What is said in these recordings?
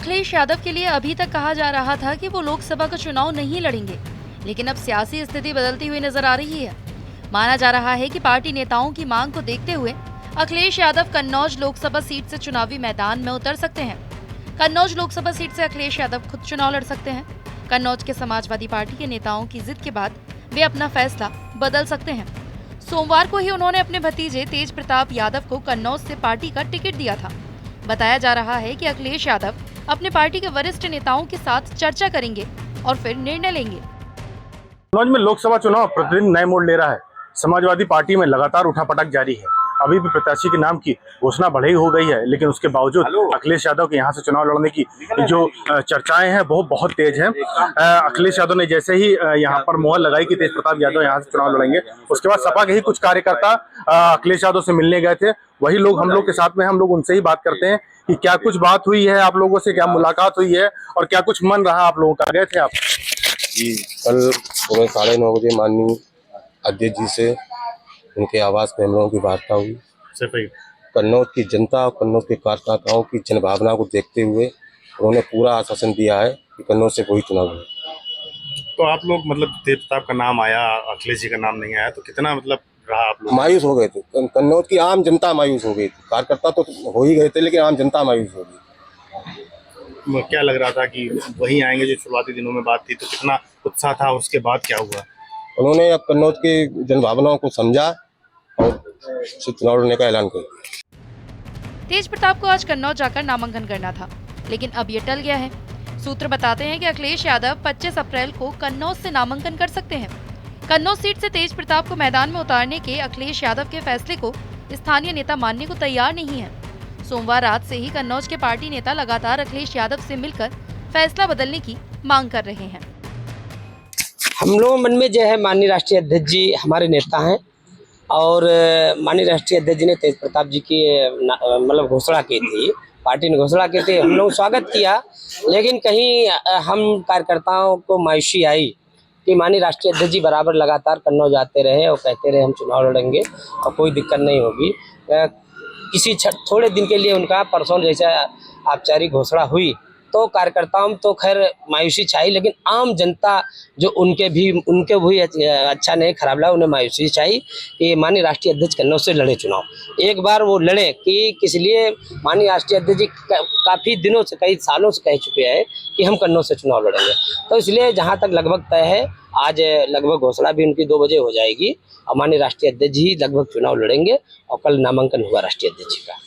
अखिलेश यादव के लिए अभी तक कहा जा रहा था कि वो लोकसभा का चुनाव नहीं लड़ेंगे, लेकिन अब सियासी स्थिति बदलती हुई नजर आ रही है। माना जा रहा है कि पार्टी नेताओं की मांग को देखते हुए अखिलेश यादव कन्नौज लोकसभा सीट से चुनावी मैदान में उतर सकते हैं। कन्नौज लोकसभा सीट से अखिलेश यादव खुद चुनाव लड़ सकते हैं। कन्नौज के समाजवादी पार्टी के नेताओं की जिद के बाद वे अपना फैसला बदल सकते हैं। सोमवार को ही उन्होंने अपने भतीजे तेज प्रताप यादव को कन्नौज से पार्टी का टिकट दिया था। बताया जा रहा है कि अखिलेश यादव अपने पार्टी के वरिष्ठ नेताओं के साथ चर्चा करेंगे और फिर निर्णय लेंगे। कन्नौज में लोकसभा चुनाव प्रतिदिन नए मोड़ ले रहा है। समाजवादी पार्टी में लगातार उठापटक जारी है। अभी भी प्रत्याशी के नाम की घोषणा भले ही हो गई है, लेकिन उसके बावजूद अखिलेश यादव के यहाँ से चुनाव लड़ने की जो चर्चाएं हैं वो बहुत तेज हैं। अखिलेश यादव ने जैसे ही यहाँ पर मोहर लगाई कि तेज प्रताप यादव यहाँ से चुनाव लड़ेंगे, उसके बाद सपा के ही कुछ कार्यकर्ता अखिलेश यादव से मिलने गए थे। वही लोग हम लोग के साथ में, हम लोग उनसे ही बात करते हैं कि क्या कुछ बात हुई है आप लोगों से, क्या मुलाकात हुई है और क्या कुछ मन रहा आप लोगों का। गए थे आप जी? कल सुबह 9:30 बजे माननीय अध्यक्ष जी से उनके आवास में हम लोगों की वार्ता हुई। कन्नौज की जनता और कन्नौज के कार्यकर्ताओं की जनभावना को देखते हुए उन्होंने पूरा आश्वासन दिया है कि कन्नौज से वही चुनाव है। तो आप लोग मतलब तेज प्रताप का नाम आया, अखिलेश जी का नाम नहीं आया, तो कितना मतलब रहा आप लोग? मायूस हो गए थे। कन्नौज की आम जनता मायूस हो गई थी। कार्यकर्ता तो हो ही गए थे, लेकिन आम जनता मायूस हो गई। क्या लग रहा था कि वही आएंगे जो शुरुआती दिनों में बात थी, तो कितना उत्साह था, उसके बाद क्या हुआ? उन्होंने अब कन्नौज की जनभावनाओं को समझा और चुनाव लड़ने का ऐलान कर दिया। तेज प्रताप को आज कन्नौज जाकर नामांकन करना था, लेकिन अब ये टल गया है। सूत्र बताते हैं कि अखिलेश यादव 25 अप्रैल को कन्नौज से नामांकन कर सकते हैं। कन्नौज सीट से तेज प्रताप को मैदान में उतारने के अखिलेश यादव के फैसले को स्थानीय नेता मानने को तैयार नहीं है। सोमवार रात से ही कन्नौज के पार्टी नेता लगातार अखिलेश यादव से मिलकर फैसला बदलने की मांग कर रहे हैं। हम लोग मन में जो है माननीय राष्ट्रीय अध्यक्ष जी हमारे नेता हैं और माननीय राष्ट्रीय अध्यक्ष जी ने तेज प्रताप जी की मतलब घोषणा की थी, पार्टी ने घोषणा की थी। हम लोग स्वागत किया, लेकिन कहीं हम कार्यकर्ताओं को मायूसी आई कि माननीय राष्ट्रीय अध्यक्ष जी बराबर लगातार कन्नौज आते रहे और कहते रहे हम चुनाव लड़ेंगे और कोई दिक्कत नहीं होगी। किसी थोड़े दिन के लिए उनका परसों जैसा औपचारिक घोषणा हुई तो कार्यकर्ताओं में तो खैर मायूसी छाई, लेकिन आम जनता जो उनके भी अच्छा नहीं, खराब लगा। उन्हें मायूसी छाई कि माननीय राष्ट्रीय अध्यक्ष कन्नौज से लड़े चुनाव। एक बार वो लड़े कि किस लिए माननीय राष्ट्रीय अध्यक्ष जी काफ़ी दिनों से, कई सालों से कह चुके हैं कि हम कन्नौज से चुनाव लड़ेंगे। तो इसलिए जहाँ तक लगभग तय है, आज लगभग घोषणा भी उनकी 2 बजे हो जाएगी और माननीय राष्ट्रीय अध्यक्ष जी लगभग चुनाव लड़ेंगे और कल नामांकन हुआ राष्ट्रीय अध्यक्ष जी का।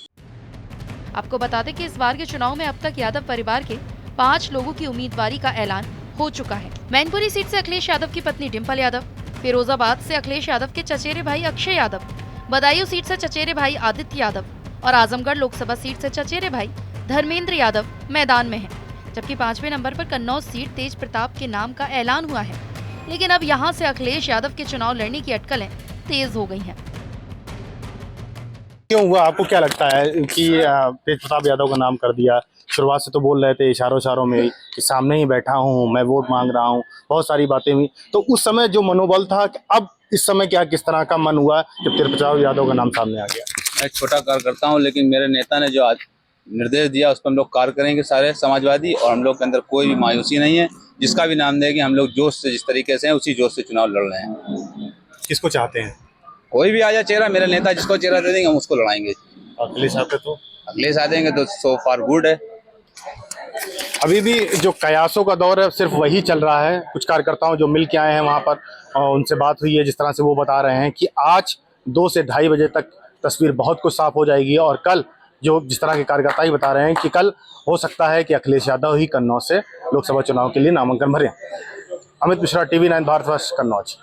आपको बता दें कि इस बार के चुनाव में अब तक यादव परिवार के 5 लोगों की उम्मीदवारी का ऐलान हो चुका है। मैनपुरी सीट से अखिलेश यादव की पत्नी डिम्पल यादव, फिरोजाबाद से अखिलेश यादव के चचेरे भाई अक्षय यादव, बदायूं सीट से चचेरे भाई आदित्य यादव और आजमगढ़ लोकसभा सीट से चचेरे भाई धर्मेंद्र यादव मैदान में हैं। जबकि 5वें नंबर पर कन्नौज सीट तेज प्रताप के नाम का ऐलान हुआ है, लेकिन अब यहाँ से अखिलेश यादव के चुनाव लड़ने की अटकलें तेज हो गई हैं। क्यों हुआ? आपको क्या लगता है कि तेज प्रताप यादव का नाम कर दिया? शुरुआत से तो बोल रहे थे इशारों में कि सामने ही बैठा हूँ, मैं वोट मांग रहा हूँ, बहुत सारी बातें हुई। तो उस समय जो मनोबल था, अब इस समय क्या किस तरह का मन हुआ जब तेज प्रताप यादव का नाम सामने आ गया? मैं छोटा कार्यकर्ता हूँ, लेकिन मेरे नेता ने जो आज निर्देश दिया उस पर हम लोग कार्य करेंगे सारे समाजवादी, और हम लोग के अंदर कोई भी मायूसी नहीं है। जिसका भी नाम देगी हम लोग जोश से, जिस तरीके से हैं उसी जोश से चुनाव लड़ रहे हैं। किसको चाहते हैं? कोई भी आ जाए चेहरा, मेरा नेता जिसको चेहरा दे देंगे हम उसको लड़ाएंगे। अखिलेश आते तो अखिलेश आ देंगे तो सो फार गुड है। अभी भी जो कयासों का दौर है सिर्फ वही चल रहा है। कुछ कार्यकर्ताओं जो मिल के आए हैं वहाँ पर और उनसे बात हुई है, जिस तरह से वो बता रहे हैं कि आज 2 से 2:30 बजे तक तस्वीर बहुत कुछ साफ हो जाएगी। और कल जो जिस तरह के कार्यकर्ता ही बता रहे हैं कि कल हो सकता है कि अखिलेश यादव ही कन्नौज से लोकसभा चुनाव के लिए नामांकन भरें। अमित मिश्रा, TV9 भारतवर्ष, कन्नौज।